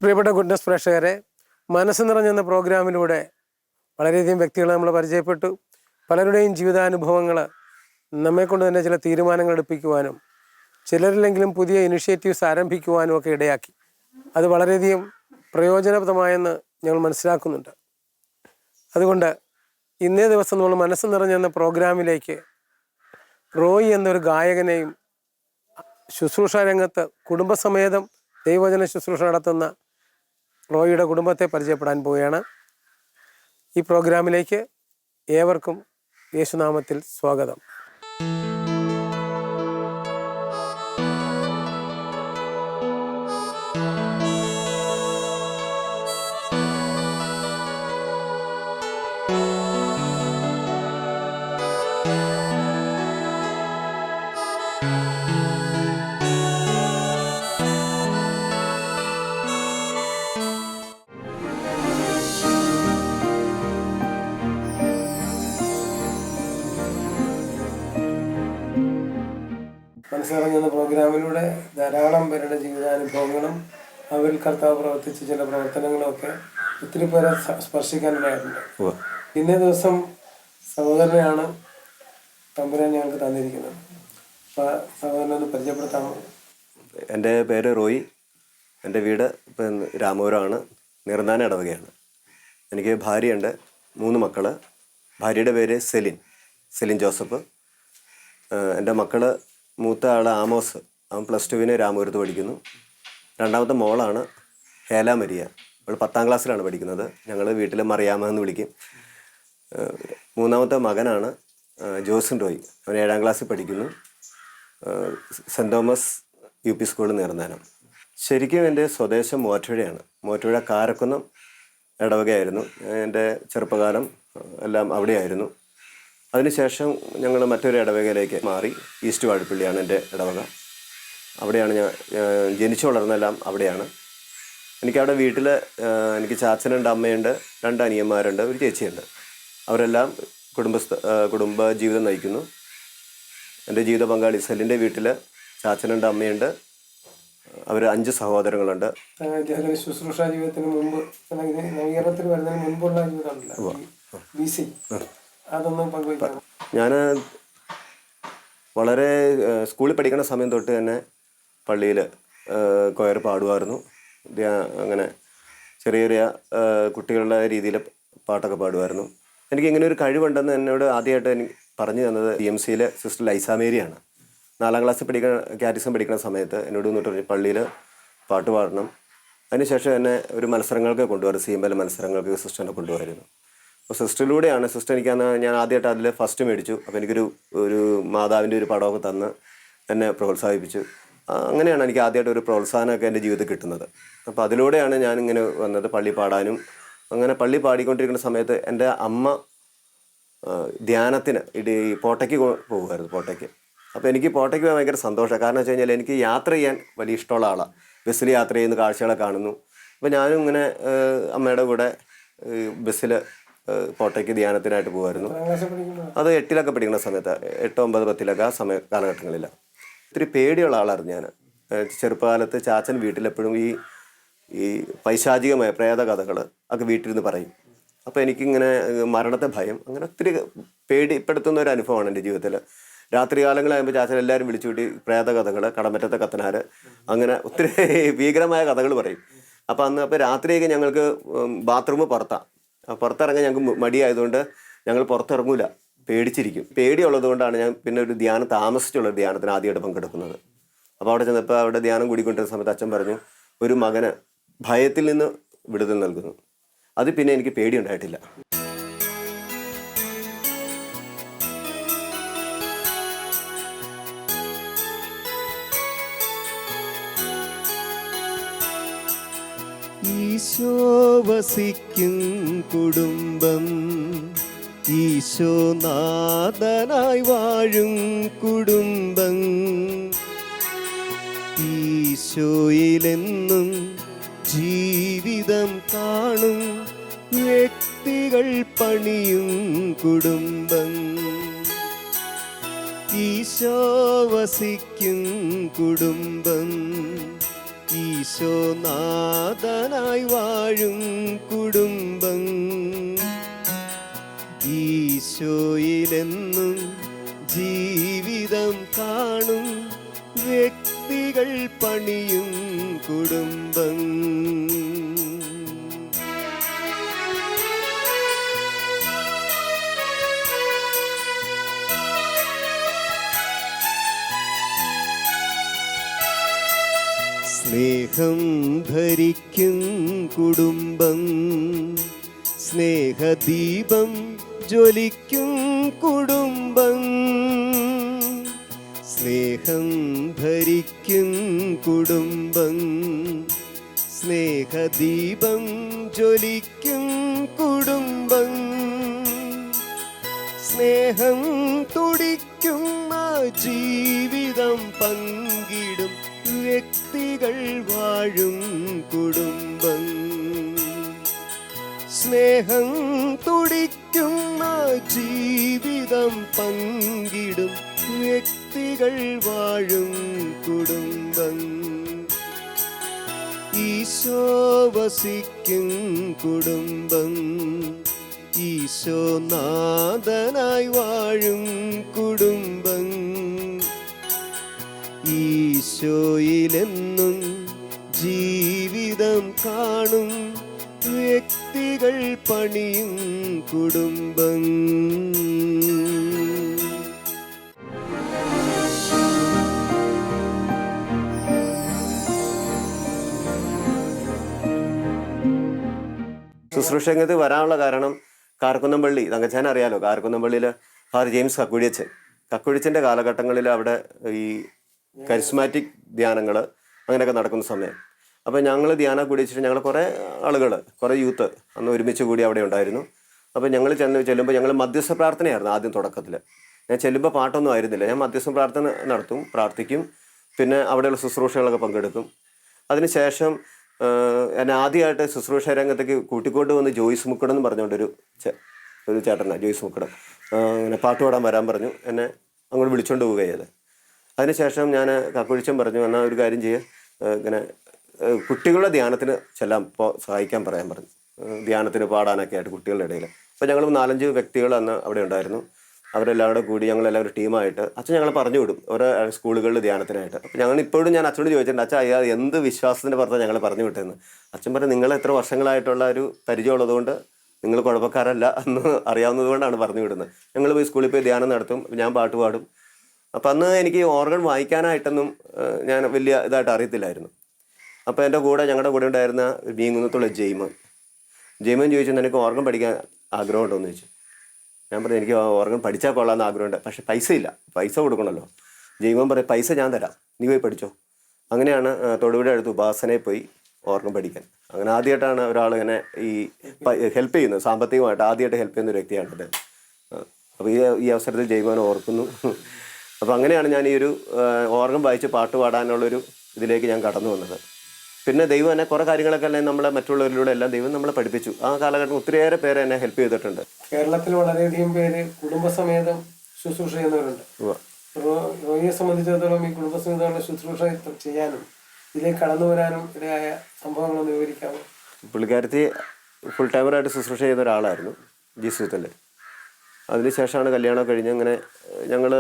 പ്രിയപ്പെട്ട ഗുഡ്നസ് പ്രേക്ഷകരെ, മനസ്സ് നിറഞ്ഞെന്ന പ്രോഗ്രാമിലൂടെ വളരെയധികം വ്യക്തികളെ നമ്മൾ പരിചയപ്പെട്ടു. പലരുടെയും ജീവിതാനുഭവങ്ങൾ നമ്മെക്കൊണ്ട് തന്നെ ചില തീരുമാനങ്ങൾ എടുപ്പിക്കുവാനും ചിലരിലെങ്കിലും പുതിയ ഇനിഷ്യേറ്റീവ്സ് ആരംഭിക്കുവാനും ഒക്കെ ഇടയാക്കി. അത് വളരെയധികം പ്രയോജനപ്രദമായെന്ന് ഞങ്ങൾ മനസ്സിലാക്കുന്നുണ്ട്. അതുകൊണ്ട് ഇന്നേ ദിവസം നമ്മൾ മനസ്സ് നിറഞ്ഞെന്ന പ്രോഗ്രാമിലേക്ക് റോയി എന്നൊരു ഗായകനെയും ശുശ്രൂഷ രംഗത്ത് കുടുംബസമേതം ദൈവവചന ശുശ്രൂഷ നടത്തുന്ന റോയിയുടെ കുടുംബത്തെ പരിചയപ്പെടാൻ പോവുകയാണ്. ഈ പ്രോഗ്രാമിലേക്ക് ഏവർക്കും യേശുനാമത്തിൽ സ്വാഗതം. മനസ്സിറങ്ങുന്ന പ്രോഗ്രാമിലൂടെ ധാരാളം പേരുടെ ജീവിതാനുഭവങ്ങളും അവരിൽ കർത്താവ് പ്രവർത്തിച്ച ചില പ്രവർത്തനങ്ങളും ഒക്കെ ഒത്തിരി പേരെ സ്പർശിക്കാനിടയായിട്ടുണ്ട്. ഇന്നേ ദിവസം സഹോദരനെയാണ് തമ്പുരാൻ ഞങ്ങൾക്ക് തന്നിരിക്കുന്നത്. അപ്പോൾ സഹോദരനെ ഒന്ന് പരിചയപ്പെടുത്താമോ? എൻ്റെ പേര് റോയി. എൻ്റെ വീട് ഇപ്പം രാമപുരമാണ്, നിർന്നാന ഇടവകയാണ്. എനിക്ക് ഭാര്യയുണ്ട്, 3 മക്കൾ. ഭാര്യയുടെ പേര് സെലിൻ ജോസഫ്. എൻ്റെ മക്കൾ, മൂത്ത ആൾ ആമോസ്, അവൻ +2 രാമപുരത്ത് പഠിക്കുന്നു. രണ്ടാമത്തെ മോളാണ് ഹേല മരിയ, അവൾ 10ാം ക്ലാസ്സിലാണ് പഠിക്കുന്നത്. ഞങ്ങൾ വീട്ടിൽ മറിയാമ്മ എന്ന് വിളിക്കും. മൂന്നാമത്തെ മകനാണ് ജോസിൻ റോയി, അവൻ 7ാം ക്ലാസ്സിൽ പഠിക്കുന്നു, സെൻറ് തോമസ് UP സ്കൂളിൽ നിർന്നാനം. ശരിക്കും എൻ്റെ സ്വദേശം മൂവാറ്റുപുഴയാണ്. മൂവാറ്റുപുഴ കാരക്കുന്നം ഇടവകയായിരുന്നു. എൻ്റെ ചെറുപ്പകാലം എല്ലാം അവിടെയായിരുന്നു. അതിനുശേഷം ഞങ്ങൾ മറ്റൊരു ഇടവകയിലേക്ക് മാറി. ഈസ്റ്റ് വാഴപ്പള്ളിയാണ് എൻ്റെ ഇടവക. അവിടെയാണ് ഞാൻ ജനിച്ചു വളർന്നെല്ലാം അവിടെയാണ്. എനിക്കവിടെ വീട്ടിൽ എനിക്ക് ചാച്ചനുണ്ട്, അമ്മയുണ്ട്, 2 അനിയന്മാരുണ്ട്, ഒരു ചേച്ചിയുണ്ട്. അവരെല്ലാം കുടുംബ ജീവിതം നയിക്കുന്നു. എൻ്റെ ജീവിത പങ്കാളി സെല്ലിൻ്റെ വീട്ടിൽ ചാച്ചനുണ്ട്, അമ്മയുണ്ട്, അവർ 5 സഹോദരങ്ങളുണ്ട്. ശുശ്രൂഷ ജീവിതത്തിന് മുമ്പ്, നവീകരണത്തിൽ വരുന്നതിന് മുൻപുള്ള ജീവിതമുണ്ടല്ലോ, BC, അതൊന്നും പങ്കുവയ്ക്കാം. ഞാൻ വളരെ സ്കൂളിൽ പഠിക്കുന്ന സമയം തൊട്ട് തന്നെ പള്ളിയിൽ കൊയർ പാടുമായിരുന്നു. അങ്ങനെ ചെറിയ ചെറിയ കുട്ടികളുടെ രീതിയിൽ പാട്ടൊക്കെ പാടുമായിരുന്നു. എനിക്കിങ്ങനെ ഒരു കഴിവുണ്ടെന്ന് എന്നോട് ആദ്യമായിട്ട് എനിക്ക് പറഞ്ഞു തന്നത് DMCയിൽ സിസ്റ്റർ ലൈസാമേരിയാണ്. 4ാം ക്ലാസ്സിൽ കാറ്റിസം പഠിക്കുന്ന സമയത്ത് എന്നോട് വന്നിട്ട് പറഞ്ഞു പള്ളിയിൽ പാട്ട് പാടണം. അതിനുശേഷം എന്നെ ഒരു മത്സരങ്ങൾക്ക് കൊണ്ടുപോകാറ്, സീമ്പല മത്സരങ്ങൾക്ക് സിസ്റ്ററിനെ കൊണ്ടുപോകായിരുന്നു. അപ്പോൾ സിസ്റ്ററിലൂടെയാണ് ഞാൻ ആദ്യമായിട്ട് അതിൽ ഫസ്റ്റ് മേടിച്ചു. അപ്പോൾ എനിക്കൊരു മാതാവിൻ്റെ ഒരു പടമൊക്കെ തന്ന് എന്നെ പ്രോത്സാഹിപ്പിച്ചു. അങ്ങനെയാണ് എനിക്ക് ആദ്യമായിട്ട് ഒരു പ്രോത്സാഹനമൊക്കെ എൻ്റെ ജീവിതത്തിൽ കിട്ടുന്നത്. അപ്പോൾ അതിലൂടെയാണ് ഞാനിങ്ങനെ വന്നത് പള്ളി പാടാനും. അങ്ങനെ പള്ളി പാടിക്കൊണ്ടിരിക്കുന്ന സമയത്ത് എൻ്റെ അമ്മ ധ്യാനത്തിന് പോട്ടയ്ക്ക് പോകുമായിരുന്നു, പോട്ടയ്ക്ക്. അപ്പോൾ എനിക്ക് പോട്ടയ്ക്ക് പോകാൻ ഭയങ്കര സന്തോഷമാണ്. കാരണം വെച്ച് കഴിഞ്ഞാൽ എനിക്ക് യാത്ര ചെയ്യാൻ വലിയ ഇഷ്ടമുള്ള ആളാണ്. ബസ്സിൽ യാത്ര ചെയ്യുന്ന കാഴ്ചകളെ കാണുന്നു. അപ്പോൾ ഞാനും ഇങ്ങനെ അമ്മയുടെ കൂടെ ബസ്സിൽ പോട്ടയ്ക്ക് ധ്യാനത്തിനായിട്ട് പോകുമായിരുന്നു. അത് 8ലൊക്കെ പഠിക്കുന്ന സമയത്ത്, 8, 9, 10ലൊക്കെ ആ കാലഘട്ടങ്ങളിൽ. ഒത്തിരി പേടിയുള്ള ആളായിരുന്നു ഞാൻ. ചെറുപ്പകാലത്ത് ചാച്ചൻ വീട്ടിലെപ്പോഴും ഈ പൈശാചികമായ പ്രേത കഥകൾ ഒക്കെ വീട്ടിലിരുന്ന് പറയും. അപ്പോൾ എനിക്കിങ്ങനെ മരണത്തെ ഭയം, അങ്ങനെ ഒത്തിരി പേടിപ്പെടുത്തുന്ന ഒരു അനുഭവമാണ് എൻ്റെ ജീവിതത്തിൽ. രാത്രി കാലങ്ങളാകുമ്പോൾ ചാച്ചൻ എല്ലാവരും വിളിച്ചു കൂട്ടി പ്രേത കഥകൾ, കടമറ്റത്തെ കത്തനാർ, അങ്ങനെ ഒത്തിരി ഭീകരമായ കഥകൾ പറയും. അപ്പോൾ രാത്രിയൊക്കെ ഞങ്ങൾക്ക് ബാത്റൂം പുറത്തിറങ്ങാൻ ഞങ്ങൾക്ക് മടിയായതുകൊണ്ട് ഞങ്ങൾ പുറത്തിറങ്ങൂല, പേടിച്ചിരിക്കും. പേടിയുള്ളത് കൊണ്ടാണ് ഞാൻ പിന്നെ ഒരു താമസിച്ചുള്ള ധ്യാനത്തിന് ആദ്യമായിട്ട് പങ്കെടുക്കുന്നത്. അപ്പോൾ അവിടെ ചെന്നപ്പോൾ അവിടെ ധ്യാനം കൂടിക്കൊണ്ടിരുന്ന സമയത്ത് അച്ഛൻ പറഞ്ഞു, ഒരു മകന് ഭയത്തിൽ നിന്ന് വിടുതൽ നൽകുന്നു. അത് പിന്നെ എനിക്ക് പേടിയുണ്ടായിട്ടില്ല. ഈശോ വസിക്കും കുടുംബം, ഈശോനാഥനായി വാഴും കുടുംബം, ഈശോയിലെന്നും ജീവിതം കാണും വ്യക്തികൾ പണിയും കുടുംബം. ഈശോ വസിക്കും കുടുംബം, ഈശോനാഥനായി വാഴും കുടുംബം ഈശോയിലെന്നും ജീവിതം കാണും വ്യക്തികൾ പണിയും കുടുംബം. സ്നേഹം ഭരിക്കും കുടുംബം സ്നേഹദീപം ജ്വലിക്കും കുടുംബം. സ്നേഹം ഭരിക്കും കുടുംബം സ്നേഹദീപം ജ്വലിക്കും കുടുംബം. സ്നേഹം തുടിക്കുന്ന ജീവിതം പങ്കിടും വ്യക്തികൾ വാഴും കുടുംബം. സ്നേഹം തുടിക്കുന്ന ജീവിതം പങ്കിടും വ്യക്തികൾ വാഴും കുടുംബം. ഈശോ വസിക്കും കുടുംബം ഈശോനാഥനായി വാഴും കുടുംബം ഈശോയിലെന്നും ജീവിതം കാണും വ്യക്തികൾ പണിയും കുടുംബം. ശുശ്രൂഷ രംഗത്ത് വരാനുള്ള കാരണം കാർക്കുന്നംപള്ളി തങ്കച്ചാൻ അറിയാലോ. കാർക്കുന്നംപള്ളിയിൽ ഫാദർ ജെയിംസ് കക്കുഴിച്ചൻ്റെ കാലഘട്ടങ്ങളിൽ അവിടെ ഈ കരിസ്മാറ്റിക് ധ്യാനങ്ങൾ അങ്ങനെയൊക്കെ നടക്കുന്ന സമയം. അപ്പോൾ ഞങ്ങൾ ധ്യാനം കൂടി വെച്ചിട്ട് ഞങ്ങൾ കുറേ ആളുകൾ കുറേ യൂത്ത് അന്ന് ഒരുമിച്ച് കൂടി അവിടെ ഉണ്ടായിരുന്നു. അപ്പോൾ ഞങ്ങൾ ചെല്ലുമ്പോൾ ഞങ്ങൾ മധ്യസ്ഥ പ്രാർത്ഥനയായിരുന്നു ആദ്യം തുടക്കത്തിൽ. ഞാൻ ചെല്ലുമ്പോൾ പാട്ടൊന്നും ആയിരുന്നില്ല. ഞാൻ മധ്യസ്ഥ പ്രാർത്ഥന നടത്തും, പ്രാർത്ഥിക്കും, പിന്നെ അവിടെയുള്ള ശുശ്രൂഷകളൊക്കെ പങ്കെടുക്കും. അതിനുശേഷം എന്നെ ആദ്യമായിട്ട് ശുശ്രൂഷ രംഗത്തേക്ക് കൂട്ടിക്കൊണ്ട് വന്ന് ജോയ്സ് മുക്കടം എന്ന് പറഞ്ഞുകൊണ്ടൊരു ചേട്ടനാണ് ജോയ്സ് മുക്കടം. അങ്ങനെ പാട്ട് പാടാൻ വരാൻ പറഞ്ഞു. എന്നെ അങ്ങോട്ട് വിളിച്ചുകൊണ്ട് പോവുകയത്. അതിനുശേഷം ഞാൻ കക്കുഴിച്ചൻ പറഞ്ഞു, എന്നാൽ ഒരു കാര്യം ചെയ്യുക, ഇങ്ങനെ കുട്ടികളുടെ ധ്യാനത്തിന് ചെല്ലാൻ സഹായിക്കാൻ പറയാൻ പറഞ്ഞു. ധ്യാനത്തിന് പാടാനൊക്കെ ആയിട്ട് കുട്ടികളുടെ ഇടയിൽ. അപ്പോൾ ഞങ്ങൾ 4-5 വ്യക്തികൾ അന്ന് അവിടെ ഉണ്ടായിരുന്നു. അവരെല്ലാവരും കൂടി ഞങ്ങളെല്ലാവരും ടീമായിട്ട് അച്ഛൻ ഞങ്ങളെ പറഞ്ഞു വിടും ഓരോ സ്കൂളുകളിൽ ധ്യാനത്തിനായിട്ട്. അപ്പോൾ ഞങ്ങൾ ഇപ്പോഴും ഞാൻ അച്ഛനോട് ചോദിച്ചിട്ടുണ്ട്, അച്ഛൻ അയ്യാ എന്ത് വിശ്വാസത്തിൻ്റെ പുറത്താണ് ഞങ്ങളെ പറഞ്ഞു വിട്ടതെന്ന്. അച്ഛൻ പറഞ്ഞു, നിങ്ങൾ എത്ര വർഷങ്ങളായിട്ടുള്ള ഒരു പരിചയമുള്ളതുകൊണ്ട് നിങ്ങൾ കുഴപ്പക്കാരല്ല എന്ന് അറിയാവുന്നത് കൊണ്ടാണ് പറഞ്ഞു വിടുന്നത്. ഞങ്ങൾ പോയി സ്കൂളിൽ പോയി ധ്യാനം നടത്തും, ഞാൻ പാട്ട് പാടും. അപ്പം അന്ന് എനിക്ക് ഓർഗൻ വായിക്കാനായിട്ടൊന്നും ഞാൻ വലിയ ഇതായിട്ട് അറിയത്തില്ലായിരുന്നു. അപ്പോൾ എൻ്റെ കൂടെ ഞങ്ങളുടെ കൂടെ ഉണ്ടായിരുന്ന മീൻകുന്നത്തുള്ള ജെയ്മൻ ചോദിച്ചു, നിനക്ക് ഓർഗൻ പഠിക്കാൻ ആഗ്രഹമുണ്ടോ എന്ന് ചോദിച്ചു. ഞാൻ പറഞ്ഞു, എനിക്ക് ഓർഗൻ പഠിച്ചാൽ കൊള്ളാമെന്ന് ആഗ്രഹമുണ്ട്, പക്ഷേ പൈസ ഇല്ല, പൈസ കൊടുക്കണമല്ലോ. ജെയ്മൻ പറയും, പൈസ ഞാൻ തരാം, നീ പോയി പഠിച്ചോ. അങ്ങനെയാണ് തൊടുപുഴ അടുത്ത് ഉപാസനയിൽ പോയി ഓർഗൻ പഠിക്കാൻ. അങ്ങനെ ആദ്യമായിട്ടാണ് ഒരാൾ ഇങ്ങനെ ഈ ഹെൽപ്പ് ചെയ്യുന്നത്, സാമ്പത്തികമായിട്ട് ആദ്യമായിട്ട് ഹെൽപ്പ് ചെയ്യുന്ന ഒരു വ്യക്തിയാണിത്. അപ്പോൾ ഈ അവസരത്തിൽ ജെയ്മൻ ഓർക്കുന്നു. അപ്പോൾ അങ്ങനെയാണ് ഞാൻ ഈ ഒരു ഓർഗൻ വായിച്ച് പാട്ട് പാടാനുള്ളൊരു ഇതിലേക്ക് ഞാൻ കടന്നു വന്നത്. പിന്നെ ദൈവം എന്നെ കുറേ കാര്യങ്ങളൊക്കെ അല്ലെങ്കിൽ നമ്മളെ മറ്റുള്ളവരിലൂടെ എല്ലാം ദൈവം നമ്മളെ പഠിപ്പിച്ചു. ആ കാലഘട്ടം ഒത്തിരിയേറെ പേര് എന്നെ ഹെൽപ്പ് ചെയ്തിട്ടുണ്ട്. കേരളത്തിൽ വളരെയധികം പേര് കുടുംബസമേതം ശുശ്രൂഷ ചെയ്യുന്നവരുണ്ട്. റോയിയെ സംബന്ധിച്ചിടത്തോളം ഈ കുടുംബസമേതമുള്ള ശുശ്രൂഷ ചെയ്യാനും ഇതിലേക്ക് കടന്നു വരാനും ഇടയായ സംഭവങ്ങളൊന്ന് വിവരിക്കാമോ? പുള്ളിക്കാരത്തി ഫുൾ ടൈമറായിട്ട് ശുശ്രൂഷ ചെയ്യുന്ന ഒരാളായിരുന്നു ജീസൂത്തിൽ. അതിനുശേഷമാണ് കല്യാണം കഴിഞ്ഞ് ഇങ്ങനെ ഞങ്ങൾ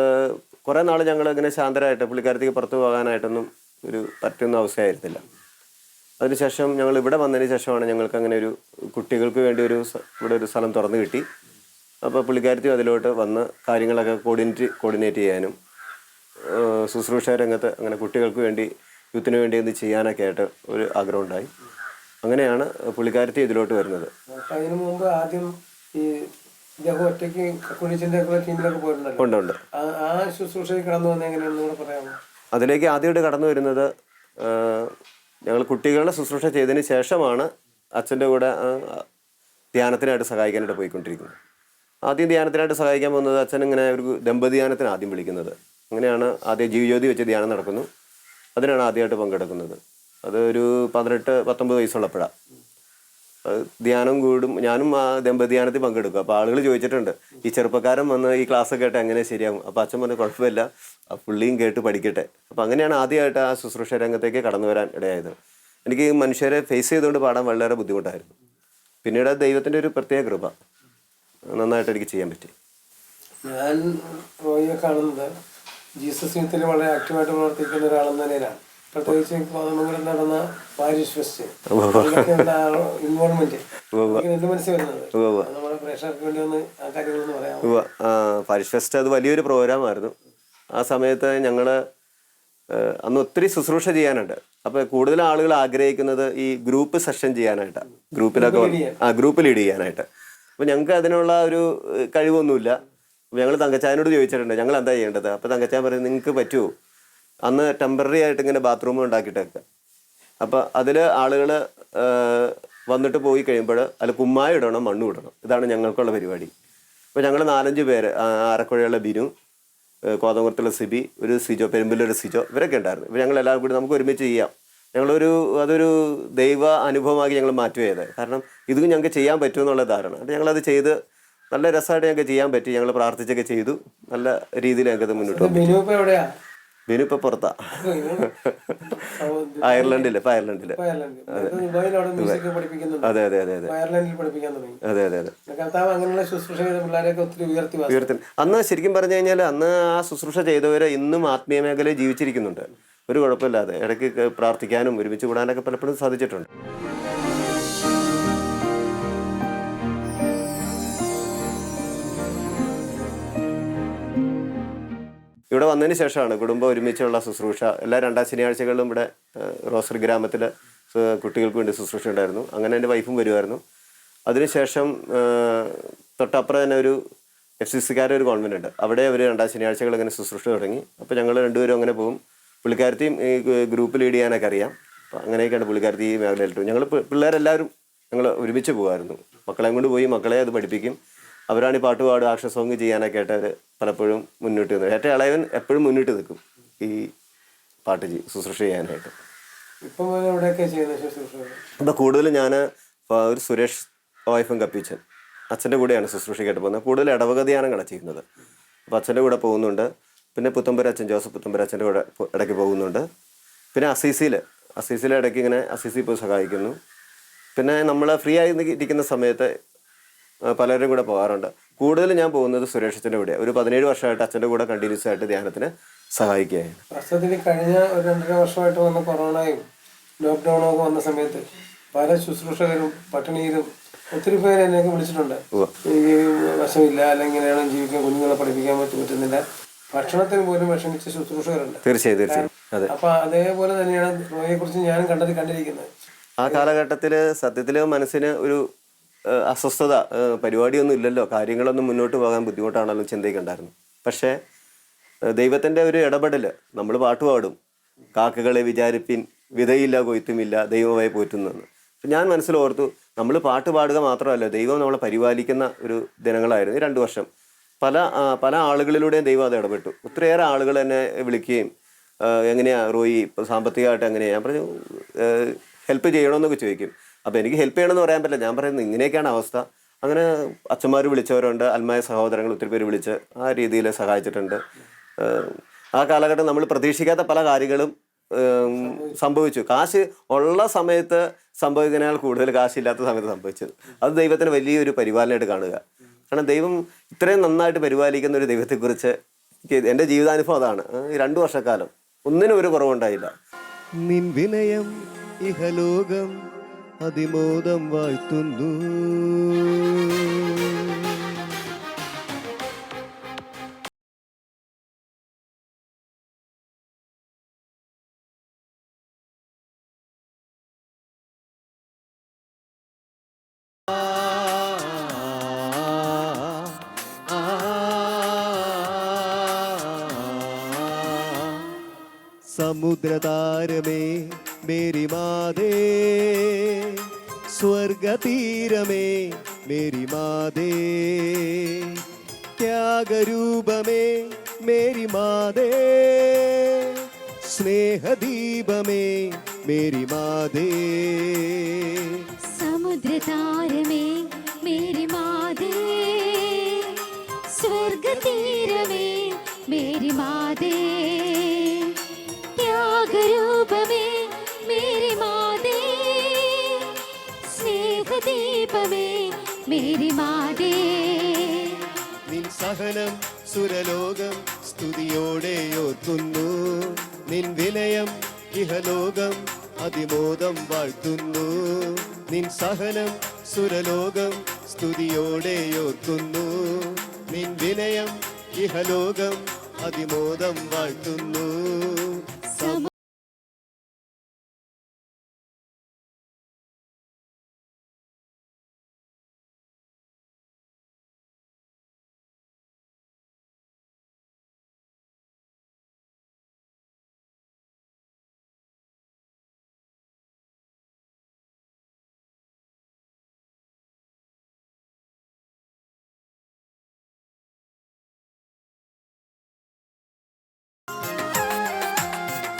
കുറേ നാൾ ഞങ്ങൾ ഇങ്ങനെ ശാന്തരായിട്ട് പുള്ളിക്കാരത്തേക്ക് പുറത്ത് പോകാനായിട്ടൊന്നും ഒരു പറ്റുന്ന അവസ്ഥയായിരുന്നില്ല. അതിനുശേഷം ഞങ്ങൾ ഇവിടെ വന്നതിന് ശേഷമാണ് ഞങ്ങൾക്ക് അങ്ങനെ ഒരു കുട്ടികൾക്ക് വേണ്ടി ഇവിടെ ഒരു സ്ഥലം തുറന്നു കിട്ടി. അപ്പോൾ പുള്ളിക്കാരത്തി അതിലോട്ട് വന്ന് കാര്യങ്ങളൊക്കെ കോർഡിനേറ്റ് ചെയ്യാനും ശുശ്രൂഷ രംഗത്ത് അങ്ങനെ കുട്ടികൾക്ക് വേണ്ടി യൂത്തിന് വേണ്ടി എന്ത് ചെയ്യാനൊക്കെ ആയിട്ട് ഒരു ആഗ്രഹം ഉണ്ടായി. അങ്ങനെയാണ് പുള്ളിക്കാരത്തി ഇതിലോട്ട് വരുന്നത്. അതിനു മുമ്പ് ആദ്യം ഈ ഇദ്ദേഹം ഒറ്റയ്ക്ക് കുഴിച്ചിൻ്റെ ടീമിലൊക്കെ പോയിട്ടുണ്ടല്ലോ. ഉണ്ട്. ആ ശുശ്രൂഷയിൽ കടന്നു വന്നത് എങ്ങനെയാണെന്ന് കൂടെ പറയാമോ? അതിലേക്ക് ആദ്യമായിട്ട് കടന്നു വരുന്നത് ഞങ്ങൾ കുട്ടികളുടെ ശുശ്രൂഷ ചെയ്തതിന് ശേഷമാണ് അച്ഛൻ്റെ കൂടെ ധ്യാനത്തിനായിട്ട് സഹായിക്കാനായിട്ട് പോയിക്കൊണ്ടിരിക്കുന്നത്. ആദ്യം ധ്യാനത്തിനായിട്ട് സഹായിക്കാൻ പോകുന്നത് അച്ഛൻ ഇങ്ങനെ ഒരു ദമ്പതിധ്യാനത്തിന് ആദ്യം വിളിക്കുന്നത്. അങ്ങനെയാണ് ആദ്യം ജീവജ്യോതി വെച്ച് ധ്യാനം നടക്കുന്നു. അതിനാണ് ആദ്യമായിട്ട് പങ്കെടുക്കുന്നത്. അത് ഒരു 18-19 വയസ്സുള്ളപ്പോഴാണ് ധ്യാനം കൂടും. ഞാനും ആ ദമ്പതിധ്യാനത്തിൽ പങ്കെടുക്കും. അപ്പോൾ ആളുകൾ ചോദിച്ചിട്ടുണ്ട്, ഈ ചെറുപ്പക്കാരൻ വന്ന് ഈ ക്ലാസ് കേട്ട് എങ്ങനെ ശരിയാകും? അപ്പോൾ അച്ഛൻ പറഞ്ഞ് കുഴപ്പമില്ല, പുള്ളിയും കേട്ട് പഠിക്കട്ടെ. അപ്പോൾ അങ്ങനെയാണ് ആദ്യമായിട്ട് ആ ശുശ്രൂഷ രംഗത്തേക്ക് കടന്നു വരാൻ ഇടയായത്. എനിക്ക് മനുഷ്യരെ ഫേസ് ചെയ്തുകൊണ്ട് പാടാൻ വളരെ ബുദ്ധിമുട്ടായിരുന്നു. പിന്നീട് ദൈവത്തിൻ്റെ ഒരു പ്രത്യേക കൃപ നന്നായിട്ട് എനിക്ക് ചെയ്യാൻ പറ്റി. ഞാൻ റോയിയെ കാണുന്നത് ജീസസ് യൂത്തിൽ വളരെ ആക്റ്റീവായിട്ട് പ്രവർത്തിക്കുന്ന ഒരാളെന്ന നിലയിലാണ്. പ്രത്യേകിച്ച് കോതമംഗലം നടന്ന പാരിഷ് ഫെസ്റ്റ് ഇൻവോൾവ്മെന്റ് എന്റെ മനസ്സിൽ വരുന്നത് നമ്മുടെ പ്രേക്ഷകർക്ക് വേണ്ടി ഒന്ന് ആ കാര്യങ്ങളൊന്ന് പറയാം. പാരിഷ് ഫെസ്റ്റ് അത് വലിയൊരു പ്രോഗ്രാമായിരുന്നു. ആ സമയത്ത് ഞങ്ങൾ അന്ന് ഒത്തിരി ശുശ്രൂഷ ചെയ്യാനുണ്ട്. അപ്പോൾ കൂടുതൽ ആളുകൾ ആഗ്രഹിക്കുന്നത് ഈ ഗ്രൂപ്പ് സെഷൻ ചെയ്യാനായിട്ടാണ്, ഗ്രൂപ്പ് ലീഡ് ചെയ്യാനായിട്ട്. അപ്പോൾ ഞങ്ങൾക്ക് അതിനുള്ള ഒരു കഴിവൊന്നുമില്ല. അപ്പോൾ ഞങ്ങൾ തങ്കച്ചായനോട് ചോദിച്ചിട്ടുണ്ട് ഞങ്ങൾ എന്താ ചെയ്യേണ്ടത്. അപ്പോൾ തങ്കച്ചാൻ പറയുന്നത് നിങ്ങൾക്ക് പറ്റുമോ, അന്ന് ടെമ്പററി ആയിട്ട് ഇങ്ങനെ ബാത്റൂം ഉണ്ടാക്കിയിട്ടൊക്കെ. അപ്പോൾ അതിൽ ആളുകൾ വന്നിട്ട് പോയി കഴിയുമ്പോൾ അതിൽ കുമ്മായി ഇടണം, മണ്ണും ഇടണം. ഇതാണ് ഞങ്ങൾക്കുള്ള പരിപാടി. അപ്പോൾ ഞങ്ങൾ 4-5 പേര്, ആരക്കുഴയുള്ള ബിനു, കോതമംഗലത്തുള്ള സിബി, ഒരു സിജോ, പെരുമ്പിലൊരു സിജോ, ഇവരൊക്കെ ഉണ്ടായിരുന്നു. ഇപ്പോൾ ഞങ്ങളെല്ലാവരും കൂടി നമുക്ക് ഒരുമിച്ച് ചെയ്യാം. അതൊരു ദൈവ അനുഭവമാക്കി ഞങ്ങൾ മാറ്റുകയത്. കാരണം ഇത് ഞങ്ങൾക്ക് ചെയ്യാൻ പറ്റുമെന്നുള്ള ധാരണ. അപ്പോൾ ഞങ്ങളത് ചെയ്ത് നല്ല രസമായിട്ട് ഞങ്ങൾക്ക് ചെയ്യാൻ പറ്റി. ഞങ്ങൾ പ്രാർത്ഥിച്ചൊക്കെ ചെയ്തു. നല്ല രീതിയിൽ ഞങ്ങൾക്കത് മുന്നോട്ട് പോകും. ബിനു ഇപ്പോൾ പുറത്താ, അയർലൻഡിൽ. അതെ അതെ അതെ അതെ അതെ അതെ. അന്ന് ശരിക്കും പറഞ്ഞു കഴിഞ്ഞാൽ അന്ന് ആ ശുശ്രൂഷ ചെയ്തവരെ ഇന്നും ആത്മീയ മേഖലയിൽ ജീവിച്ചിരിക്കുന്നുണ്ട്, ഒരു കുഴപ്പമില്ലാതെ. ഇടയ്ക്ക് പ്രാർത്ഥിക്കാനും ഒരുമിച്ച് കൂടാനൊക്കെ പലപ്പോഴും സാധിച്ചിട്ടുണ്ട്. ഇവിടെ വന്നതിന് ശേഷമാണ് കുടുംബം ഒരുമിച്ചുള്ള ശുശ്രൂഷ. എല്ലാ 2ാം ശനിയാഴ്ചകളിലും ഇവിടെ റോസറി ഗ്രാമത്തിൽ കുട്ടികൾക്ക് വേണ്ടി ശുശ്രൂഷ ഉണ്ടായിരുന്നു. അങ്ങനെ എൻ്റെ വൈഫും വരുമായിരുന്നു. അതിനുശേഷം തൊട്ടപ്പുറം തന്നെ ഒരു FCCക്കാരുടെ ഒരു കോൺവെൻ്റ് ഉണ്ട്. അവിടെ അവർ 2ാം ശനിയാഴ്ചകൾ അങ്ങനെ ശുശ്രൂഷ തുടങ്ങി. അപ്പോൾ ഞങ്ങൾ രണ്ടുപേരും അങ്ങനെ പോകും. പുള്ളിക്കാരത്തെയും ഈ ഗ്രൂപ്പ് ലീഡ് ചെയ്യാനൊക്കെ അറിയാം. അപ്പോൾ അങ്ങനെയൊക്കെയാണ് പുള്ളിക്കാരത്തി ഈ മേഖലയിലിട്ടു. ഞങ്ങൾ പിള്ളേരെല്ലാവരും ഞങ്ങൾ ഒരുമിച്ച് പോകുമായിരുന്നു. മക്കളെയും കൊണ്ട് പോയി മക്കളെ അത് പഠിപ്പിക്കും. അവരാണ് ഈ പാട്ട് പാടും, ആക്ഷൻ സോങ് ചെയ്യാനൊക്കെ ആയിട്ട് അവർ പലപ്പോഴും മുന്നിട്ട് നിന്നു. ഏറ്റവും ഇളയവൻ എപ്പോഴും മുന്നിട്ട് നിൽക്കും ഈ പാട്ട് ശുശ്രൂഷ ചെയ്യാനായിട്ട്. അപ്പോൾ കൂടുതലും ഞാൻ ഒരു സുരേഷ് വൈഫും കപ്പിച്ചൻ അച്ഛൻ്റെ കൂടെയാണ് ശുശ്രൂഷയ്ക്കായിട്ട് പോകുന്നത്. കൂടുതൽ ഇടവകതിയാണങ്ങളാണ് ചെയ്യുന്നത്. അപ്പോൾ അച്ഛൻ്റെ കൂടെ പോകുന്നുണ്ട്. പിന്നെ പുത്തമ്പുരച്ഛൻ, ജോസഫ് പുത്തമ്പുരച്ഛൻ്റെ കൂടെ ഇടയ്ക്ക് പോകുന്നുണ്ട്. പിന്നെ അസീസിലെ ഇടയ്ക്ക് ഇങ്ങനെ അസീസി പോയി സഹായിക്കുന്നു. പിന്നെ നമ്മൾ ഫ്രീ ആയി ഇരിക്കുന്ന സമയത്ത് പലരും കൂടെ പോകാറുണ്ട്. കൂടുതൽ ഞാൻ പോകുന്നത് സുരേഷത്തിൻ്റെ കൂടെ. ഒരു 17 വർഷമായിട്ട് അച്ഛൻ്റെ കൂടെ കണ്ടിന്യൂസ് ആയിട്ട് ധ്യാനത്തിന് സഹായിക്കുകയാണ്. വർഷത്തിൽ കഴിഞ്ഞ ഒരു 2.5 വർഷമായിട്ട് വന്ന കൊറോണയും ലോക്ക്ഡൗണും ഒക്കെ വന്ന സമയത്ത് പല ശുശ്രൂഷകരും പട്ടിണിയിലും ഒത്തിരി പേര് എന്നെയൊക്കെ വിളിച്ചിട്ടുണ്ട്. ഈ വശമില്ല, അല്ലെങ്കിൽ ജീവിക്കാൻ, കുഞ്ഞുങ്ങളെ പഠിപ്പിക്കാൻ പറ്റുന്നില്ല, ഭക്ഷണത്തിന് പോലും വിഷമിച്ച ശുശ്രൂഷകരുണ്ട്. തീർച്ചയായും. അതെ. അപ്പൊ അതേപോലെ തന്നെയാണ് റോയിയെ കുറിച്ച് ഞാനും കണ്ടിരിക്കുന്നത്. ആ കാലഘട്ടത്തിൽ സത്യത്തിൽ മനസ്സിന് ഒരു അസ്വസ്ഥത, പരിപാടിയൊന്നും ഇല്ലല്ലോ, കാര്യങ്ങളൊന്നും മുന്നോട്ട് പോകാൻ ബുദ്ധിമുട്ടാണല്ലോ ചിന്തയ്ക്കുണ്ടായിരുന്നു. പക്ഷേ ദൈവത്തിൻ്റെ ഒരു ഇടപെടൽ, നമ്മൾ പാട്ടുപാടും, കാക്കകളെ വിചാരിപ്പിൻ വിതയില്ല കൊയ്ത്തുമില്ല ദൈവമായി പോറ്റുന്നെന്ന്. ഞാൻ മനസ്സിലോർത്തു, നമ്മൾ പാട്ട് പാടുക മാത്രമല്ല, ദൈവം നമ്മളെ പരിപാലിക്കുന്ന ഒരു ദിനങ്ങളായിരുന്നു ഈ 2 വർഷം. പല ആളുകളിലൂടെയും ദൈവം അത് ഇടപെട്ടു. ഒത്തിരിയേറെ ആളുകൾ എന്നെ വിളിക്കുകയും എങ്ങനെയാണ് റോയി ഇപ്പോൾ സാമ്പത്തികമായിട്ട് എങ്ങനെയാണ്, ഞാൻ പറഞ്ഞു ഹെൽപ്പ് ചെയ്യണമെന്നൊക്കെ ചോദിക്കും. അപ്പോൾ എനിക്ക് ഹെൽപ്പ് ചെയ്യണമെന്ന് പറയാൻ പറ്റില്ല. ഞാൻ പറയുന്നത് ഇങ്ങനെയൊക്കെയാണ് അവസ്ഥ. അങ്ങനെ അച്ഛന്മാർ വിളിച്ചവരുണ്ട്, അൽമായ സഹോദരങ്ങൾ ഒത്തിരി പേര് വിളിച്ച് ആ രീതിയിൽ സഹായിച്ചിട്ടുണ്ട്. ആ കാലഘട്ടം നമ്മൾ പ്രതീക്ഷിക്കാത്ത പല കാര്യങ്ങളും സംഭവിച്ചു. കാശ് ഉള്ള സമയത്ത് സംഭവിക്കുന്നതിനാൽ കൂടുതൽ കാശില്ലാത്ത സമയത്ത് സംഭവിച്ചത്. അത് ദൈവത്തിന് വലിയൊരു പരിപാലനമായിട്ട് കാണുക. കാരണം ദൈവം ഇത്രയും നന്നായിട്ട് പരിപാലിക്കുന്ന ഒരു ദൈവത്തെക്കുറിച്ച് എൻ്റെ ജീവിതാനുഭവം അതാണ്. ഈ 2 വർഷക്കാലം ഒന്നിനും ഒരു കുറവുണ്ടായില്ല. നിൻ വിനയം ഇഹലോകം അതിമോദം വാഴ്ത്തുന്നു. സമുദ്രതാരമേ മേരി മാതേ, സ്വർഗതീരമേ മേരി മാതേ, ത്യാഗരൂപമേ മേരി മാതേ, സ്നേഹദീപമേ മേരി മാതേ. സമുദ്രതാരമേ മേരി മാതേ, സ്വർഗതീരമേ മേരി മാതേ, ത്യാഗരൂപമേ മേരി മാതേ, ദീപമേ മേരി മാതേ. നിൻ സഹനം സുരലോകം സ്തുതിയോടെ ഓർക്കുന്നു. നിൻ വിനയം ഇഹലോകം അതിമോദം വാഴ്ത്തുന്നു. നിൻ സഹനം സുരലോകം സ്തുതിയോടെ ഓർക്കുന്നു. നിൻ വിനയം ഇഹലോകം അതിമോദം വാഴ്ത്തുന്നു.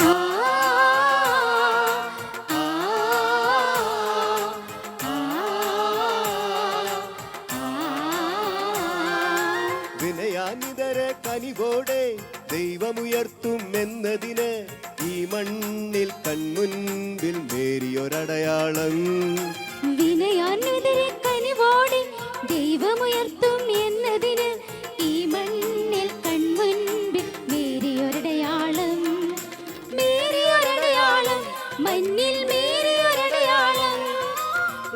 ആ, ആ, ആ, വിനയാനിതര കനിവോടെ ദൈവമുയർത്തും എന്നതിന് ഈ മണ്ണിൽ കൺമുൻപിൽ മേരിയൊരടയാളം. വിനയാന്വിതരെ കനിവോടെ ദൈവമുയർത്തും എന്നതിന് ഈ മണ്ണിൽ കൺമുൻപിൽ മേരിയൊരടയാളം. മേരിയൊരടയാളം മണ്ണിൽ മേരിയൊരടയാളം.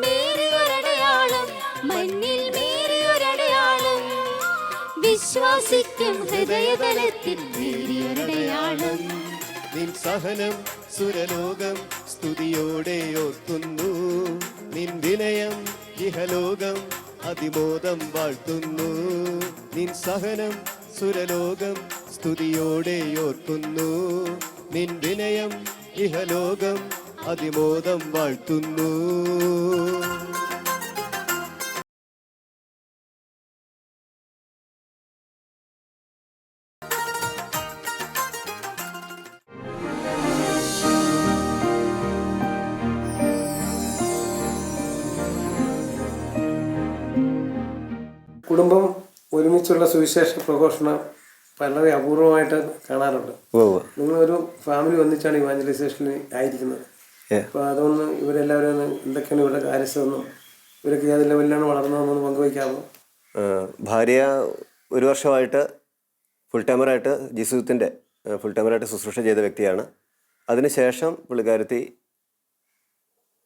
മേരിയൊരടയാളം മണ്ണിൽ മേരിയൊരടയാളം. വിശ്വാസിക്കും ഹൃദയതലത്തിൽ മേരിയൊരടയാളം. നിൻ സഹനം സുരലോകം സ്തുതിയോടെ ഓർക്കുന്നു. നിൻ വിനയം ഇഹലോകം അതിമോദം വാഴ്ത്തുന്നു. നിൻ സഹനം സുരലോകം സ്തുതിയോടെ ഓർക്കുന്നു. നിൻ വിനയം ഇഹലോകം അതിമോദം വാഴ്ത്തുന്നു. കുടുംബം ഒരുമിച്ചുള്ള സുവിശേഷ പ്രഘോഷണം വളരെ അപൂർവമായിട്ട് കാണാറുണ്ട്. നിങ്ങളൊരു ഫാമിലി ഒന്നിച്ചാണ് ഇവാഞ്ചലൈസേഷനിൽ ആയിരിക്കുന്നത്. അപ്പോൾ അതൊന്ന് ഇവരെല്ലാവരും ഒന്ന് എന്തൊക്കെയാണ് ഇവരുടെ കാര്യസ്ഥമെന്നും ഇവരൊക്കെ ഏത് ലെവലിലാണ് വളർന്നതെന്നൊന്ന് പങ്കുവയ്ക്കാമോ? ഭാര്യ ഒരു വർഷമായിട്ട് ഫുൾ ടൈമറായിട്ട് ജിസുത്തിൻ്റെ ഫുൾ ടൈമറായിട്ട് ശുശ്രൂഷ ചെയ്ത വ്യക്തിയാണ്. അതിനുശേഷം പുള്ളിക്കാരത്തി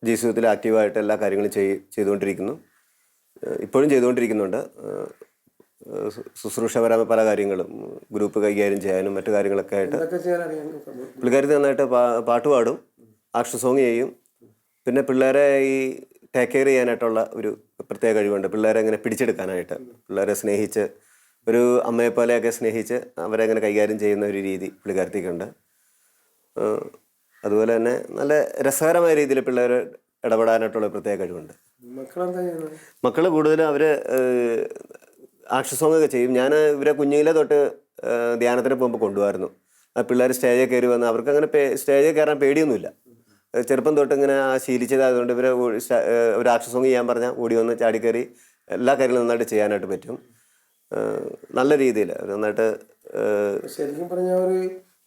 ജിസുത്തിൽ ആക്റ്റീവായിട്ട് എല്ലാ കാര്യങ്ങളും ചെയ്തുകൊണ്ടിരിക്കുന്നു. ഇപ്പോഴും ചെയ്തുകൊണ്ടിരിക്കുന്നുണ്ട്. ശുശ്രൂഷപരമായ പല കാര്യങ്ങളും ഗ്രൂപ്പ് കൈകാര്യം ചെയ്യാനും മറ്റു കാര്യങ്ങളൊക്കെ ആയിട്ട് പുള്ളിക്കാരത്തി നന്നായിട്ട് പാട്ട് പാടും, ആക്ഷൻ സോങ് ചെയ്യും. പിന്നെ പിള്ളേരെ ഈ ടേക്ക് കെയർ ചെയ്യാനായിട്ടുള്ള ഒരു പ്രത്യേക കഴിവുണ്ട്. പിള്ളേരെ ഇങ്ങനെ പിടിച്ചെടുക്കാനായിട്ട്, പിള്ളേരെ സ്നേഹിച്ച് ഒരു അമ്മയെപ്പോലെയൊക്കെ സ്നേഹിച്ച് അവരെ അങ്ങനെ കൈകാര്യം ചെയ്യുന്ന ഒരു രീതി പുള്ളിക്കാരത്തിക്കുണ്ട്. അതുപോലെ തന്നെ നല്ല രസകരമായ രീതിയിൽ പിള്ളേർ ഇടപെടാനായിട്ടുള്ള പ്രത്യേക കഴിവുണ്ട്. മക്കൾ കൂടുതലും അവർ ആക്ഷൻ സോങ് ഒക്കെ ചെയ്യും. ഞാൻ ഇവരെ കുഞ്ഞിലെ തൊട്ട് ധ്യാനത്തിന് പോകുമ്പോൾ കൊണ്ടുപോകായിരുന്നു. ആ പിള്ളേർ സ്റ്റേജിൽ കയറി വന്ന് അവർക്ക് അങ്ങനെ സ്റ്റേജിൽ കയറാൻ പേടിയൊന്നുമില്ല. ചെറുപ്പം തൊട്ട് ഇങ്ങനെ ശീലിച്ചതായതുകൊണ്ട് ഇവരെ ഒരു ആക്ഷൻ സോങ് ചെയ്യാൻ പറഞ്ഞാൽ ഓടി വന്ന് ചാടിക്കയറി എല്ലാ കാര്യങ്ങളും നന്നായിട്ട് ചെയ്യാനായിട്ട് പറ്റും. നല്ല രീതിയിൽ നന്നായിട്ട്. ശരിക്കും പറഞ്ഞാൽ ഒരു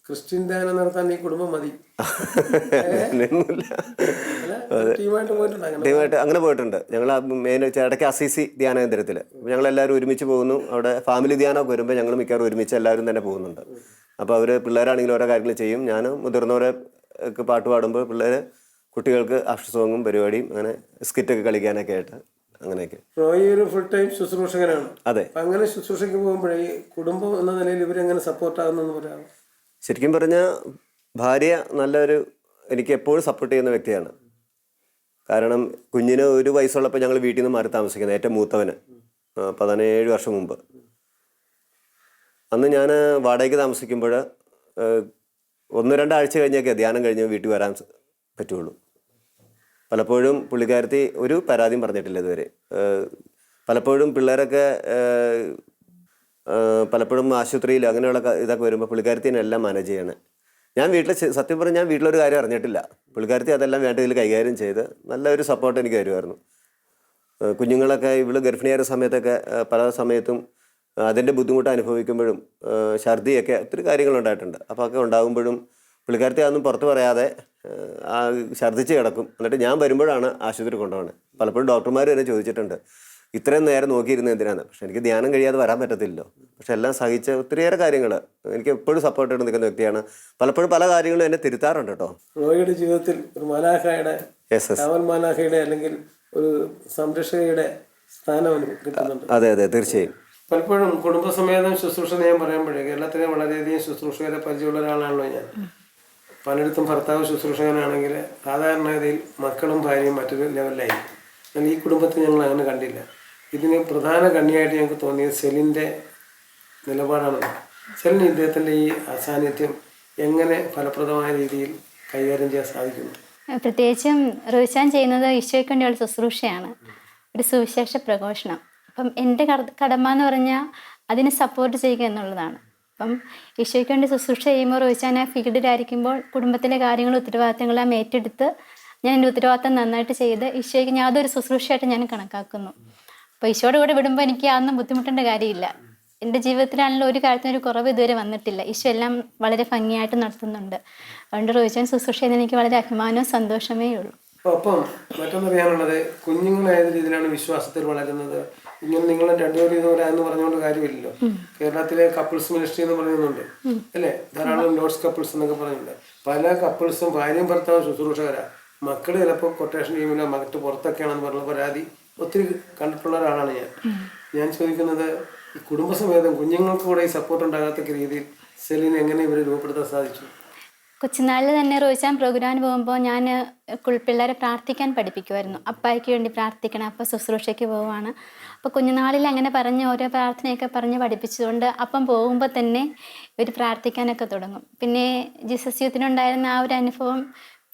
ക്രിസ്ത്യൻ ധ്യാനം നടത്താൻ ഈ കുടുംബം മതി. ടീമായിട്ട് അങ്ങനെ പോയിട്ടുണ്ട്. ഞങ്ങൾ മെയിൻ ഇടയ്ക്ക് അസീസി ധ്യാന കേന്ദ്രത്തിൽ ഞങ്ങളെല്ലാവരും ഒരുമിച്ച് പോകുന്നു. അവിടെ ഫാമിലി ധ്യാനമൊക്കെ വരുമ്പോൾ ഞങ്ങൾ മിക്കവാറും ഒരുമിച്ച് എല്ലാവരും തന്നെ പോകുന്നുണ്ട്. അപ്പോൾ അവർ പിള്ളേരാണെങ്കിലും ഓരോ കാര്യങ്ങൾ ചെയ്യും. ഞാൻ മുതിർന്നവരെ ഒക്കെ പാട്ട് പാടുമ്പോൾ പിള്ളേർ കുട്ടികൾക്ക് ആക്ഷൻ സോങ്ങും പരിപാടിയും അങ്ങനെ സ്കിറ്റൊക്കെ കളിക്കാനൊക്കെ ആയിട്ട് അങ്ങനെയൊക്കെ. ഈ ഒരു ഫുൾ ടൈം ശുശ്രൂഷകനാണ്. അതെ. അങ്ങനെ ശുശ്രൂഷയ്ക്ക് പോകുമ്പോഴേ ഈ കുടുംബം എന്ന നിലയിൽ ഇവരെങ്ങനെ സപ്പോർട്ടാകുന്നെന്ന് പറയാം? ശരിക്കും പറഞ്ഞാൽ ഭാര്യ നല്ലൊരു എനിക്ക് എപ്പോഴും സപ്പോർട്ട് ചെയ്യുന്ന വ്യക്തിയാണ്. കാരണം കുഞ്ഞിന് ഒരു വയസ്സുള്ളപ്പോൾ ഞങ്ങൾ വീട്ടിൽ നിന്ന് മാറി താമസിക്കുന്നത്, ഏറ്റവും മൂത്തവന് 17 വർഷം മുമ്പ്. അന്ന് ഞാൻ വാടകയ്ക്ക് താമസിക്കുമ്പോൾ 1-2 ആഴ്ച കഴിഞ്ഞൊക്കെ ധ്യാനം കഴിഞ്ഞ് വീട്ടിൽ വരാൻ പറ്റുള്ളൂ. പലപ്പോഴും പുള്ളിക്കാരത്തി ഒരു പരാതിയും പറഞ്ഞിട്ടില്ല ഇതുവരെ. പലപ്പോഴും പിള്ളേരൊക്കെ പലപ്പോഴും ആശുപത്രിയിൽ അങ്ങനെയുള്ള ഇതൊക്കെ വരുമ്പോൾ പുള്ളിക്കാരത്തിനെ എല്ലാം മാനേജ് ചെയ്യണം. ഞാൻ വീട്ടിൽ സത്യം പറഞ്ഞാൽ ഞാൻ വീട്ടിലൊരു കാര്യം അറിഞ്ഞിട്ടില്ല. പുള്ളിക്കാരത്തി അതെല്ലാം വേണ്ട ഇതിൽ കൈകാര്യം ചെയ്ത് നല്ലൊരു സപ്പോർട്ട് എനിക്ക് തരുമായിരുന്നു. കുഞ്ഞുങ്ങളൊക്കെ ഇവള് ഗർഭിണിയായ സമയത്തൊക്കെ പല സമയത്തും അതിൻ്റെ ബുദ്ധിമുട്ട് അനുഭവിക്കുമ്പോഴും ഛർദിയൊക്കെ ഒത്തിരി കാര്യങ്ങളുണ്ടായിട്ടുണ്ട്. അപ്പോൾ ഒക്കെ ഉണ്ടാകുമ്പോഴും പുള്ളിക്കാരത്തി അതൊന്നും പുറത്ത് പറയാതെ ഛർദ്ദിച്ച് കിടക്കും. എന്നിട്ട് ഞാൻ വരുമ്പോഴാണ് ആശുപത്രി കൊണ്ടുപോകുന്നത്. പലപ്പോഴും ഡോക്ടർമാർ വരെ ചോദിച്ചിട്ടുണ്ട് ഇത്രയും നേരം നോക്കിയിരുന്നത് എന്തിനാണ്. പക്ഷെ എനിക്ക് ധ്യാനം കഴിയാതെ വരാൻ പറ്റത്തില്ലല്ലോ. പക്ഷെ എല്ലാം സഹിച്ച ഒത്തിരിയേറെ കാര്യങ്ങൾ എനിക്ക് എപ്പോഴും സപ്പോർട്ടായിട്ട് നിൽക്കുന്ന വ്യക്തിയാണ്. പലപ്പോഴും പല കാര്യങ്ങളും എന്നെ തിരുത്താറുണ്ട് കേട്ടോ. റോയിയുടെ ജീവിതത്തിൽ ഒരു മാലാഖയുടെ, കാവൽ മാലാഖയുടെ അല്ലെങ്കിൽ ഒരു സംരക്ഷകയുടെ സ്ഥാനം കിട്ടുന്നുണ്ട്. അതെ അതെ, തീർച്ചയായും. പലപ്പോഴും കുടുംബസമേതം ശുശ്രൂഷ ഞാൻ പറയുമ്പോഴേ കേരളത്തിലെ വളരെയധികം ശുശ്രൂഷകരെ പരിചയമുള്ള ഒരാളാണല്ലോ ഞാൻ. പലയിടത്തും ഭർത്താവ് ശുശ്രൂഷകനാണെങ്കിൽ സാധാരണഗതിയിൽ മക്കളും ഭാര്യയും മറ്റൊരു ലെവലിലായിരിക്കും. എന്നാൽ ഈ കുടുംബത്തിൽ ഞങ്ങൾ അങ്ങനെ കണ്ടില്ല. ഇതിന് പ്രധാന കണ്ണിയായിട്ട് ഞങ്ങൾക്ക് തോന്നിയത് സെലിൻ്റെ നിലപാടാണ്. സെലിന് ഇദ്ദേഹത്തിൻ്റെ ഈ അസാന്നിധ്യം എങ്ങനെ ഫലപ്രദമായ രീതിയിൽ കൈകാര്യം ചെയ്യാൻ സാധിക്കുന്നു? പ്രത്യേകിച്ചും റോയിച്ചാൻ ചെയ്യുന്നത് ഈശോയ്ക്ക് വേണ്ടിയുള്ള ശുശ്രൂഷയാണ്, ഒരു സുവിശേഷ പ്രഘോഷണം. അപ്പം എൻ്റെ കടമ എന്ന് പറഞ്ഞാൽ അതിനെ സപ്പോർട്ട് ചെയ്യുക എന്നുള്ളതാണ്. അപ്പം ഈശോയ്ക്ക് വേണ്ടി ശുശ്രൂഷ ചെയ്യുമ്പോൾ റോയിച്ചാൻ ആ ഫീൽഡിലായിരിക്കുമ്പോൾ കുടുംബത്തിലെ കാര്യങ്ങളും ഉത്തരവാദിത്തങ്ങളെല്ലാം ഏറ്റെടുത്ത് ഞാൻ എൻ്റെ ഉത്തരവാദിത്തം നന്നായിട്ട് ചെയ്ത് ഈശോയ്ക്ക് ഞാൻ അതൊരു ശുശ്രൂഷയായിട്ട് ഞാൻ കണക്കാക്കുന്നു. അപ്പോൾ ഈശോയുടെ കൂടെ വിടുമ്പോൾ എനിക്ക് അതൊന്നും ബുദ്ധിമുട്ടേണ്ട കാര്യമില്ല. എൻ്റെ ജീവിതത്തിലാണെങ്കിലും ഒരു കാര്യത്തിനൊരു കുറവ് ഇതുവരെ വന്നിട്ടില്ല. ഈശോ എല്ലാം വളരെ ഭംഗിയായിട്ട് നടത്തുന്നുണ്ട്. അതുകൊണ്ട് റോയിച്ചാൻ ശുശ്രൂഷ ചെയ്യുന്നത് എനിക്ക് വളരെ അഭിമാനവും സന്തോഷമേ ഉള്ളൂ. ഒപ്പം മറ്റൊന്നറിയാനുള്ളത്, കുഞ്ഞുങ്ങൾ ഏത് രീതിയിലാണ് വിശ്വാസത്തിൽ വളരുന്നത്? ഇങ്ങനെ നിങ്ങൾ രണ്ടുപേരും ഇതുപോലെ എന്ന് പറഞ്ഞുകൊണ്ട് കാര്യമില്ലല്ലോ. കേരളത്തിലെ കപ്പിൾസ് മിനിസ്ട്രി എന്ന് പറയുന്നുണ്ട് അല്ലേ, ധാരാളം ലോഡ്സ് കപ്പിൾസ് എന്നൊക്കെ പറയുന്നുണ്ട്. പല കപ്പിൾസും ഭാര്യയും ഭർത്താവും ശുശ്രൂഷകരാണ്. മക്കൾ ചിലപ്പോൾ കൊട്ടേഷൻ ടീമിലോ മറ്റ് പുറത്തൊക്കെയാണെന്ന് പറഞ്ഞ പരാതി ഒത്തിരി കണ്ടിട്ടുള്ള ഒരാളാണ് ഞാൻ ചോദിക്കുന്നത്, ഈ കുടുംബസമേതം കുഞ്ഞുങ്ങൾക്ക് കൂടെ ഈ സപ്പോർട്ട് ഉണ്ടാകാത്ത രീതിയിൽ സെലിന് എങ്ങനെ ഇവരെ രൂപപ്പെടുത്താൻ സാധിച്ചു? കൊച്ചുനാളിൽ തന്നെ റോയിച്ചാൻ പ്രോഗ്രാമിന് പോകുമ്പോൾ ഞാൻ പിള്ളേരെ പ്രാർത്ഥിക്കാൻ പഠിപ്പിക്കുമായിരുന്നു. അപ്പായ്ക്ക് വേണ്ടി പ്രാർത്ഥിക്കണം, അപ്പം ശുശ്രൂഷയ്ക്ക് പോവുകയാണ്. അപ്പോൾ കുഞ്ഞുനാളിൽ അങ്ങനെ പറഞ്ഞ് ഓരോ പ്രാർത്ഥനയൊക്കെ പറഞ്ഞ് പഠിപ്പിച്ചതുകൊണ്ട് അപ്പം പോകുമ്പോൾ തന്നെ ഇവർ പ്രാർത്ഥിക്കാനൊക്കെ തുടങ്ങും. പിന്നെ ജീസസ് യൂത്തിനുണ്ടായിരുന്ന ആ ഒരു അനുഭവം,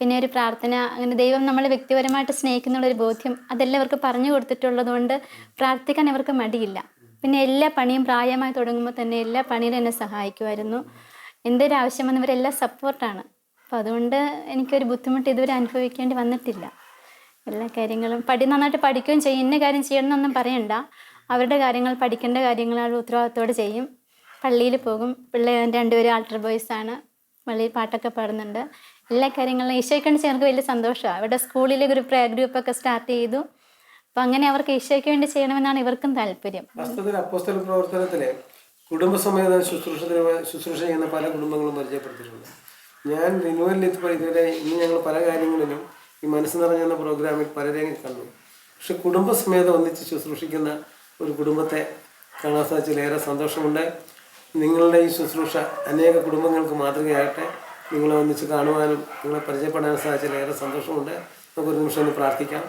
പിന്നെ ഒരു പ്രാർത്ഥന, അങ്ങനെ ദൈവം നമ്മളെ വ്യക്തിപരമായിട്ട് സ്നേഹിക്കുന്നുള്ളൊരു ബോധ്യം അതെല്ലാം ഇവർക്ക് പറഞ്ഞു കൊടുത്തിട്ടുള്ളത് കൊണ്ട് പ്രാർത്ഥിക്കാൻ ഇവർക്ക് മടിയില്ല. പിന്നെ എല്ലാ പണിയും പ്രായമായി തുടങ്ങുമ്പോൾ തന്നെ എല്ലാ പണിയിലും എന്നെ സഹായിക്കുമായിരുന്നു. എന്തൊരു ആവശ്യം വന്ന് ഇവരെല്ലാം സപ്പോർട്ടാണ്. അപ്പോൾ അതുകൊണ്ട് എനിക്കൊരു ബുദ്ധിമുട്ട് ഇതുവരെ അനുഭവിക്കേണ്ടി വന്നിട്ടില്ല. എല്ലാ കാര്യങ്ങളും നന്നായിട്ട് പഠിക്കുകയും ചെയ്യും. ഇന്ന കാര്യം ചെയ്യണം എന്നൊന്നും പറയണ്ട, അവരുടെ കാര്യങ്ങൾ പഠിക്കേണ്ട കാര്യങ്ങൾ അവർ ഉത്തരവാദിത്തോടെ ചെയ്യും. പള്ളിയിൽ പോകും, പിള്ളേർ രണ്ടുപേരും ആൾട്ടർ ബോയ്സാണ്, പള്ളിയിൽ പാട്ടൊക്കെ പാടുന്നുണ്ട്. എല്ലാ കാര്യങ്ങളും ഈശോയ്ക്ക് വേണ്ടി ഞങ്ങൾക്ക് വലിയ സന്തോഷമാണ്. അവരുടെ സ്കൂളിൽ ഒരു പ്രയർ ഗ്രൂപ്പൊക്കെ സ്റ്റാർട്ട് ചെയ്തു. അപ്പം അങ്ങനെ അവർക്ക് ഈശോയ്ക്ക് വേണ്ടി ചെയ്യണമെന്നാണ് ഇവർക്കും താല്പര്യം. അപ്പോസ്തല പ്രവർത്തനത്തിലെ കുടുംബസമേതം ശുശ്രൂഷ ചെയ്യുന്ന പല കുടുംബങ്ങളും പരിചയപ്പെടുത്തിയിട്ടുണ്ട്. ഞാൻ റിന്യൂവലിൽ ഇതുവരെ ഇനി ഞങ്ങൾ പല കാര്യങ്ങളിലും ഈ മനസ്സ് നിറഞ്ഞെന്ന പ്രോഗ്രാമിൽ പലരെയും കണ്ടു. പക്ഷെ കുടുംബസമേതം ഒന്നിച്ച് ശുശ്രൂഷിക്കുന്ന ഒരു കുടുംബത്തെ കാണാൻ സാധിച്ചതിലേറെ സന്തോഷമുണ്ട്. നിങ്ങളുടെ ഈ ശുശ്രൂഷ അനേക കുടുംബങ്ങൾക്ക് മാതൃകയാകട്ടെ. നിങ്ങളെ ഒന്നിച്ച് കാണുവാനും നിങ്ങളെ പരിചയപ്പെടാനും സാധിച്ചതിലേറെ സന്തോഷമുണ്ട്. നമുക്കൊരു നിമിഷം ഒന്ന് പ്രാർത്ഥിക്കാം.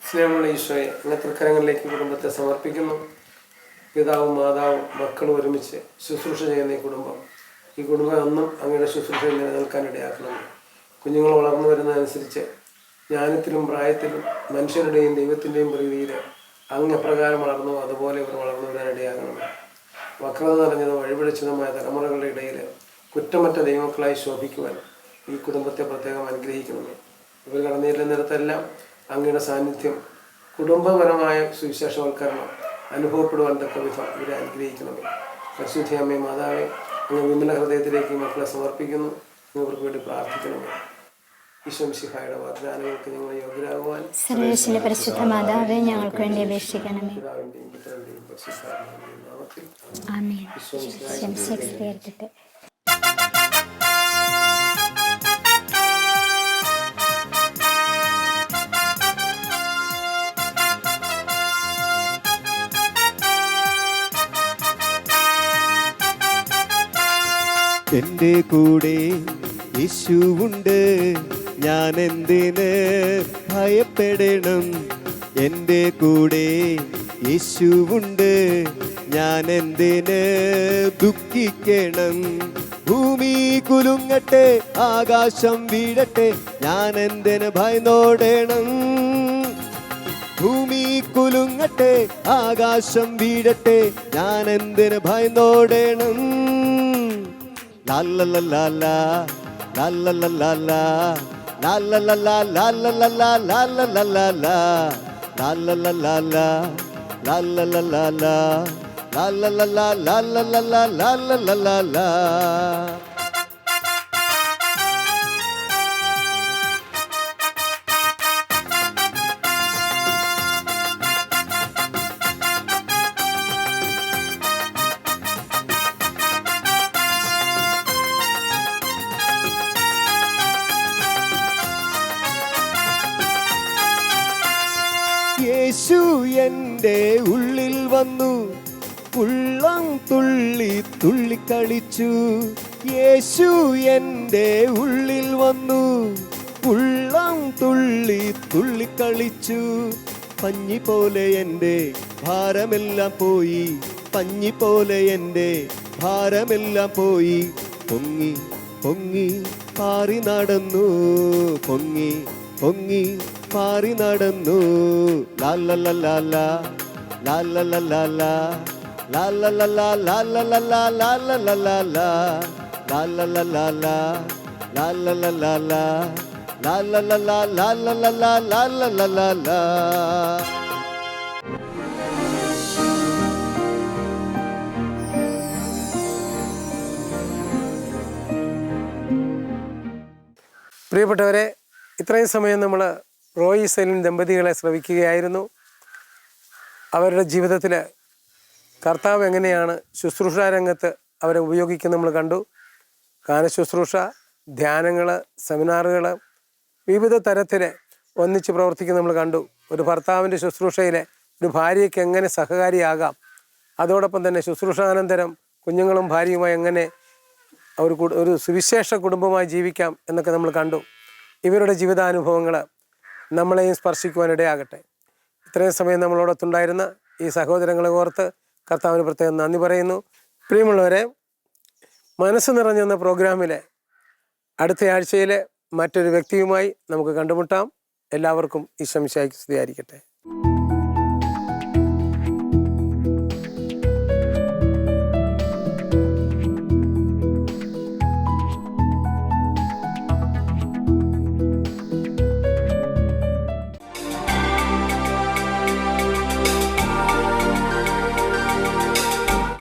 സ്നേഹമുള്ള ഈശോയെ, അങ്ങ് തൃക്കരങ്ങളിലേക്ക് കുടുംബത്തെ സമർപ്പിക്കുന്നു. പിതാവും മാതാവും മക്കളും ഒരുമിച്ച് ശുശ്രൂഷ ചെയ്യുന്ന ഈ കുടുംബം അന്നും അങ്ങയുടെ ശുശ്രൂഷയിൽ നിലനിൽക്കാൻ ഇടയാക്കണം. കുഞ്ഞുങ്ങൾ വളർന്നു വരുന്നതനുസരിച്ച് ജ്ഞാനത്തിലും പ്രായത്തിലും മനുഷ്യരുടെയും ദൈവത്തിൻ്റെയും പ്രീതിയിൽ അങ്ങ് എപ്രകാരം വളർന്നു അതുപോലെ ഇവർ വളർന്നു വരാൻ ഇടയാകണം. വക്രത നിറഞ്ഞതും വഴിപിഴച്ചതുമായ തലമുറകളുടെ ഇടയിൽ കുറ്റമറ്റ ദൈവമക്കളായി ശോഭിക്കുവാൻ ഈ കുടുംബത്തെ പ്രത്യേകം അനുഗ്രഹിക്കണമേ. ഇവർ കടന്നു ചെല്ലുന്നിടത്തെല്ലാം അങ്ങയുടെ സാന്നിധ്യം, കുടുംബപരമായ സുവിശേഷവൽക്കരണം അനുഭവപ്പെടുവാൻ തക്ക വിധം ഇവരെ അനുഗ്രഹിക്കണമേ. പരിശുദ്ധ അമ്മേ മാതാവേ, അങ്ങ് വിമല ഹൃദയത്തിലേക്ക് മക്കളെ സമർപ്പിക്കുന്നു. ഇവർക്ക് വേണ്ടി പ്രാർത്ഥിക്കണമേ. ഈശോ മിശിഹായുടെ വാഗ്ദാനങ്ങൾക്ക് ഞങ്ങൾ യോഗ്യരാകുവാൻ സർവ്വേശ്വരന്റെ പരിശുദ്ധ മാതാവേ, ഞങ്ങൾക്ക് വേണ്ടി അപേക്ഷിക്കണമേ. പിതാവിന്റെയും പുത്രന്റെയും പരിശുദ്ധാത്മാവിന്റെയും നാമത്തിൽ ആമേൻ. ശംസിക്കട്ടെ. എൻ്റെ കൂടെ യേശുവുണ്ട്, ഞാൻ എന്തിന് ഭയപ്പെടണം? എൻ്റെ കൂടെ യേശുവുണ്ട്, ഞാൻ എന്തിന് ദുഃഖിക്കണം? ഭൂമി കുലുങ്ങട്ടെ, ആകാശം വീഴട്ടെ, ഞാൻ എന്തിന് ഭയന്നോടണം? ഭൂമി കുലുങ്ങട്ടെ, ആകാശം വീഴട്ടെ, ഞാൻ എന്തിന് ഭയന്നോടണം? La la la la la, la la la la la, la la la la la la la la la la la la la, la la la la la, la la la la la, la la la la la la la la la la la la la. യേശു എൻ്റെ ഉള്ളിൽ വന്നു, ഉള്ളം തുള്ളി തുള്ളിക്കളിച്ചു. യേശു എൻ്റെ ഉള്ളിൽ വന്നു, ഉള്ളം തുള്ളി തുള്ളിക്കളിച്ചു. പഞ്ഞി പോലെ എൻ്റെ ഭാരമെല്ലാം പോയി, പഞ്ഞി പോലെ എൻ്റെ ഭാരമെല്ലാം പോയി. പൊങ്ങി പൊങ്ങി പാറി നടന്നു, പൊങ്ങി പൊങ്ങി പാറി നടന്നു. ലാലലലാലാ ലാലലലാലാ ലാലലലാ ലാലലലാ ലാലലലാലാ ലാലലലാലാ ലാലലലാലാ ലാലലലാ ലാലലലാ ലാലലലാലാ. പ്രിയപ്പെട്ടവരെ, ഇത്രയും സമയം നമ്മൾ റോയി സെലിൻ ദമ്പതികളെ ശ്രവിക്കുകയായിരുന്നു. അവരുടെ ജീവിതത്തിൽ കർത്താവ് എങ്ങനെയാണ് ശുശ്രൂഷാ രംഗത്ത് അവരെ ഉപയോഗിക്കുന്നത് നമ്മൾ കണ്ടു. ഗാനശുശ്രൂഷ, ധ്യാനങ്ങൾ, സെമിനാറുകൾ, വിവിധ തരത്തിൽ ഒന്നിച്ച് പ്രവർത്തിക്കുന്നത് നമ്മൾ കണ്ടു. ഒരു ഭർത്താവിൻ്റെ ശുശ്രൂഷയിൽ ഒരു ഭാര്യയ്ക്ക് എങ്ങനെ സഹകാരിയാകാം, അതോടൊപ്പം തന്നെ ശുശ്രൂഷാനന്തരം കുഞ്ഞുങ്ങളും ഭാര്യയുമായി എങ്ങനെ ഒരു സുവിശേഷ കുടുംബമായി ജീവിക്കാം എന്നൊക്കെ നമ്മൾ കണ്ടു. ഇവരുടെ ജീവിതാനുഭവങ്ങൾ നമ്മളെയും സ്പർശിക്കുവാനിടയാകട്ടെ. ഇത്രയും സമയം നമ്മളോടൊത്തുണ്ടായിരുന്ന ഈ സഹോദരങ്ങളെ ഓർത്ത് കർത്താവിന് പ്രത്യേകം നന്ദി പറയുന്നു. പ്രിയമുള്ളവരെ, മനസ്സ് നിറഞ്ഞെന്ന പ്രോഗ്രാമിലെ അടുത്ത ആഴ്ചയിൽ മറ്റൊരു വ്യക്തിയുമായി നമുക്ക് കണ്ടുമുട്ടാം. എല്ലാവർക്കും ഈശോ മിശിഹായ്ക്ക് സ്തുതിയായിരിക്കട്ടെ.